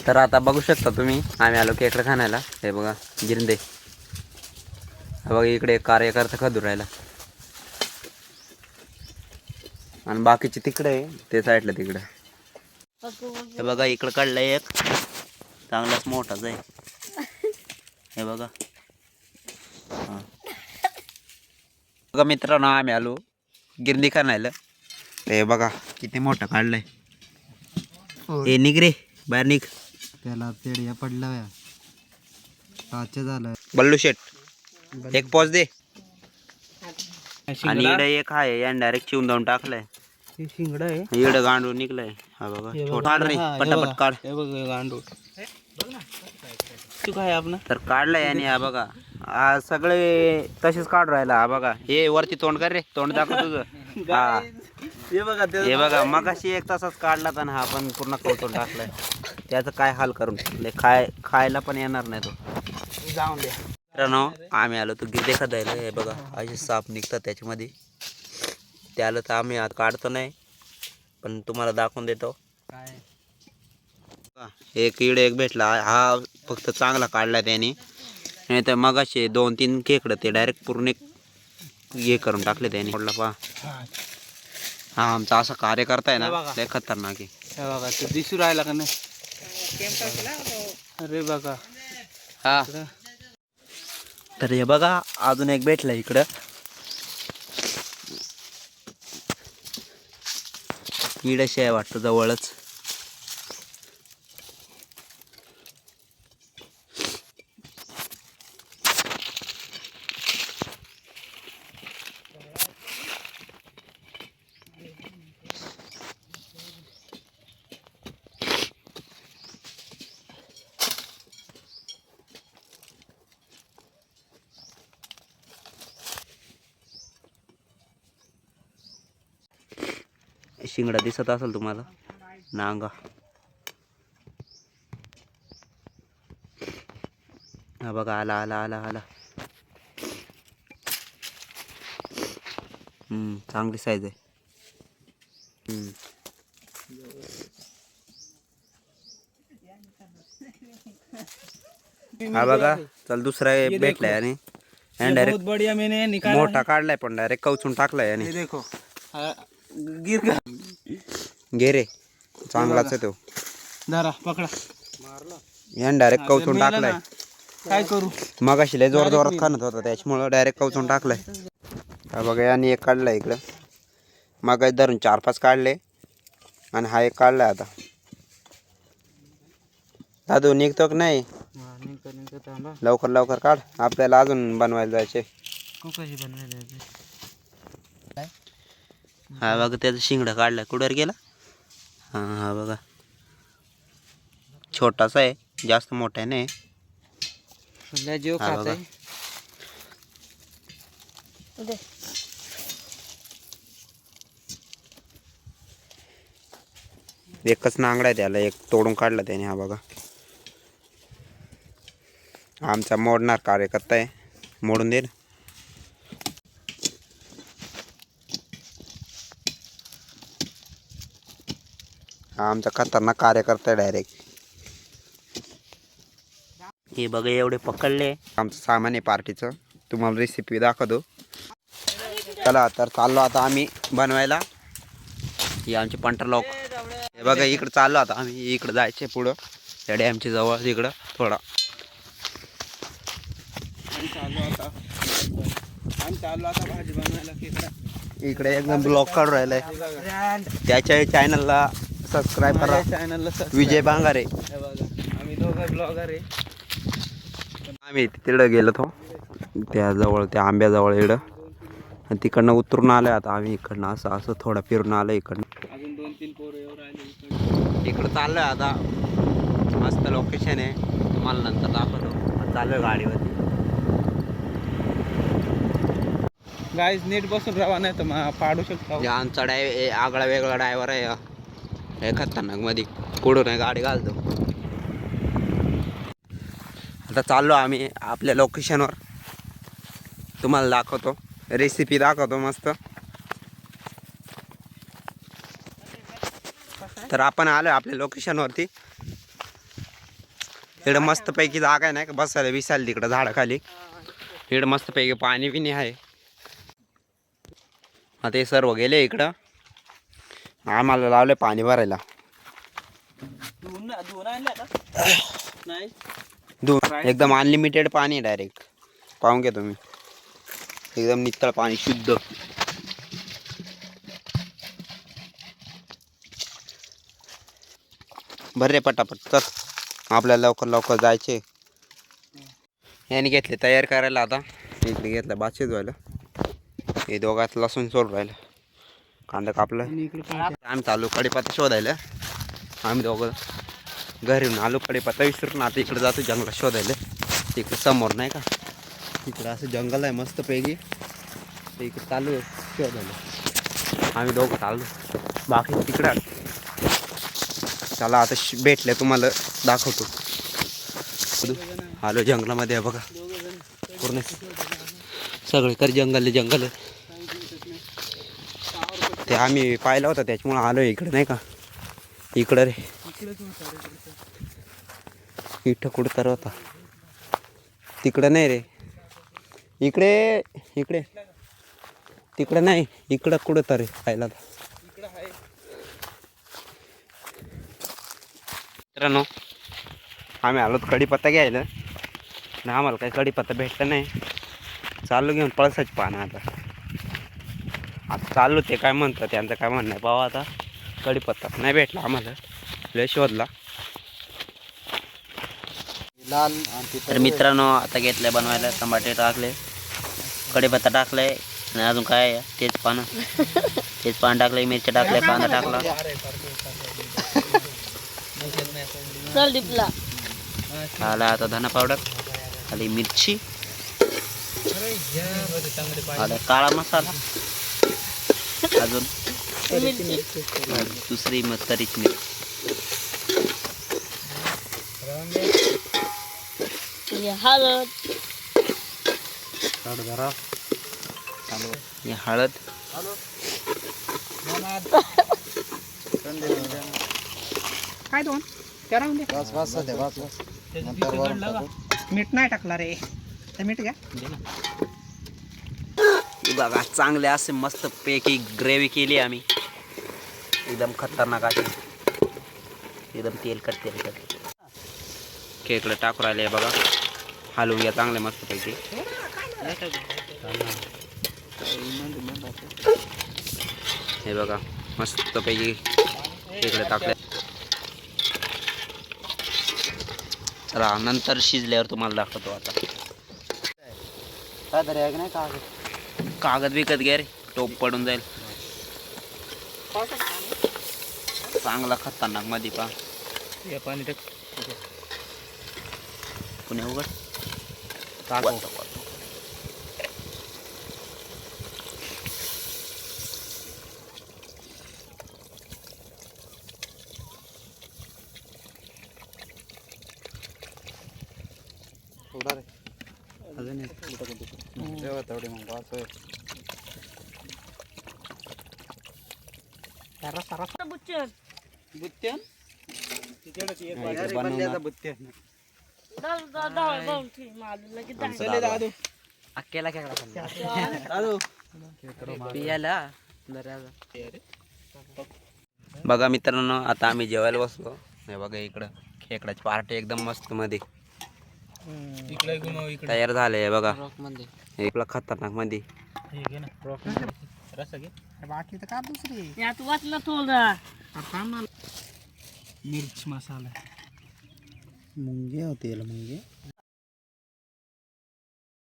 तर आता बघू शकता तुम्ही, आम्ही आलो खेकडं खाण्याला. हे बघा गिरंदे, हे बघा इकडे कार्यकर्ता खदूर राहिला आणि बाकीचे तिकडे आहे, ते साईडला तिकडे. हे बघा इकडं काढलंय एक चांगलाच मोठाच आहे. हे बघा. हा बघा मित्रांनो, आम्ही आलो गिरंदी खाण्याला. हे बघा किती मोठं काढलंय. हे निघ रे बाहेर निघ. त्याला पेढ्या पडला झालं. बल्लू शेट एक पॉज दे. आणि इकडे एक आहे, याने डायरेक्ट चिवून जाऊन टाकलंय. शिंगडा आहे इकडे गांडूळ निघलाय. हा बघा छोटा रे, पटापट काढ. हे बघ गांडूळ. तू काय आपण तर काढलाय आणि हा बघा, हा सगळे तसेच काढ राहिला. हा बघा, हे वरती तोंड कर रे, तोंड दाखव तुझं. हा हे बघा मगाशी एक तासच काढला तर हा पण पूर्ण कवतून टाकलाय. त्याचं काय हाल करून टाकले, खायला पण येणार नाही तो. जाऊन द्या मित्रांनो, आम्ही आलो तो गिरदे खायला. हे बघा असे साप निघतात त्याच्यामध्ये. त्याला तर आम्ही आता काढतो नाही, पण तुम्हाला दाखवून देतो. काय एक इडे एक भेटला, हा फक्त चांगला काढला त्याने. नाही तर मगाशी 2-3 खेकडं ते डायरेक्ट पूर्ण हे करून टाकले त्याने. पा हा आमचा असा कार्यकर्ता आहे ना, लय खतरनाक आहे. हे बघा तो दिसू राहिला का नाही. अरे बघा हा तर हे बघा अजून एक भेटला इकडं. इडशी आहे वाटतं जवळच. शिंगडा दिसत असेल तुम्हाला, नांगा. हा बघा आला आला आला आला. चांगली साईज आहे. हा बघा चल दुसरा भेटलाय आणि डायरेक्ट मोठा काढलाय पण डायरेक्ट कवचून टाकलाय. आणि देखो गिर घे रे, चांगलाच आहे तो. धरा पकडा. यान डायरेक्ट कवचून टाकलाय. काय करू, मगाशी लय जोर जोरात खाणत होता त्याच्यामुळं डायरेक्ट कवचून टाकलाय. हा बघा याने एक काढलाय इकडं. मग धरून 4-5 काढले आणि हा एक काढलाय. आता दादू निघतो की नाही, लवकर लवकर काढ, आपल्याला अजून बनवायला जायचे. हा बघा त्याचा शिंगडा काढलाय. कुठवर गेला. हा हा बघा छोटासा आहे, जास्त मोठा नाही. जीव हा बघा एकच नांगडा आहे त्याला, एक तोडून काढला त्याने. हा बघा आमचा मोडणार कार्यकर्ता आहे, मोडून दे. हा आमचा खतरनाक कार्यकर्ता आहे डायरेक्ट. हे बघा एवढे पकडले. आमचं सामान आहे पार्टीचं, तुम्हाला रेसिपी दाखवतो. चला तर चाललो आता आम्ही बनवायला. ही आमची पंटर लोक. हे बघा इकडं चाललो आता आम्ही, इकडं जायचे पुढं त्या डॅमच्या जवळ. इकडं थोडा चालू आता भाजी बनवायला खेकडा. इकडे एकदम ब्लॉग काढून राहिलाय. त्याच्या चॅनलला सबस्क्राईब करा, चॅनलला विजय बांगारे. आम्ही दोघं ब्लॉगर आहे. आम्ही तिकडं गेलो तो त्याजवळ, त्या आंब्याजवळ इकडं. आणि तिकडनं उतरून आलं आता आम्ही. इकडनं असं असं थोडं फिरून आलं. इकडनं अजून 2-3 पोरं येऊन राहिले. इकडं चाललं आता. मस्त लोकेशन आहे, तुम्हाला नंतर दाखवतो. चालू गाडीवरती. गाईज नीट बसून राहा, नाही तर मग पाडू शकता. आमचा आगळा वेगळा ड्रायव्हर आहे. हे खतरनाक मध्ये कुठून आहे गाडी घालतो. आता चाललो आम्ही आपल्या लोकेशनवर, तुम्हाला दाखवतो, रेसिपी दाखवतो मस्त. तर आपण आलो आपल्या लोकेशनवरती. इकडं मस्तपैकी जागा आहे नाही का बसायला विसायला तिकडं झाडाखाली. इकडं मस्तपैकी पाणी बिणी आहे. आता हे सर्व गेले इकडं. आम्हाला लावले पाणी भरायला. एकदम अनलिमिटेड पाणी आहे डायरेक्ट. पाहून घ्या तुम्ही. एकदम नितळ पाणी शुद्ध. भर रे पटापट चल. आपल्याला लवकर लवकर जायचे. याने घेतले तयार करायला आता. इकडे घेतलं भात शिजवायला. हे दोघात लसूण सोड राहिलं. कांदा कापला. आम्ही चालू कढीपत्ता शोधायला. आम्ही दोघं घरी आलू कढीपत्ता विसरून आता इकडे जातो जंगलात शोधायला. तिकडे समोर नाही का इकडं असं जंगल आहे मस्त पैकी. इकडे चालू आहे शोधायला. आम्ही दोघं चाललो बाकी तिकडं. चला आता भेटले तुम्हाला दाखवतो. आलो जंगलामध्ये बघा पूर्ण सगळीकडे जंगल जंगल. ते आम्ही पाहिलं होतं त्याच्यामुळे आलो इकडे नाही का. इकडं रे इथं कुठं तर होता. तिकडं नाही रे. इकडे इकडे तिकडं नाही इकडं कुठं तर रे पाहिला. मित्रांनो आम्ही आलो कढीपत्ता घ्यायला. आणि आम्हाला काही कढीपत्ता भेटला नाही. चाललो घेऊन पळसाची पानं आता. चाललो ते काय म्हणतात त्यांचं काय म्हणणं आहे पाहा. आता कढीपत्ता नाही भेटला आम्हाला. लय शोधला. तर मित्रांनो आता घेतलंय बनवायला. टमाटे टाकले कढीपत्ता टाकले आणि अजून काय तेच पानं टाकले. मिरच्या टाकल्या कांदा टाकला. आला आता धना पावडर आली मिरची आला काळा मसाला अजून दुसरी तरीच मिरची. हळद काय दोन मीठ नाही टाकला रे. मीठ घ्या. बघा चांगले असे मस्त पैकी ग्रेव्ही केली आम्ही. एकदम खतरनाक अशी एकदम तेलकट खेकडे टाकू राहिले बघा. हलवून घ्या चांगले मस्त पैकी. हे बघा मस्त पैकी खेकडे टाकले. चला नंतर शिजल्यावर तुम्हाला दाखवतो. आता कागद विकत घ्या रे. टोप पडून जाईल. चांगला खतरनाक मध्ये पा पाणी टाक. पुणे उघड अक्केला बघा मित्रांनो आता आम्ही जेवायला बसलो. हे बघा इकडं खेकड्याची पार्टी एकदम मस्त मध्ये तयार झाले बघा. इकडं खतरनाक मध्ये बाकी तर का दुसरी यात वाटलं थोडं मिर्च मसाला मुंगे होते मुंगे.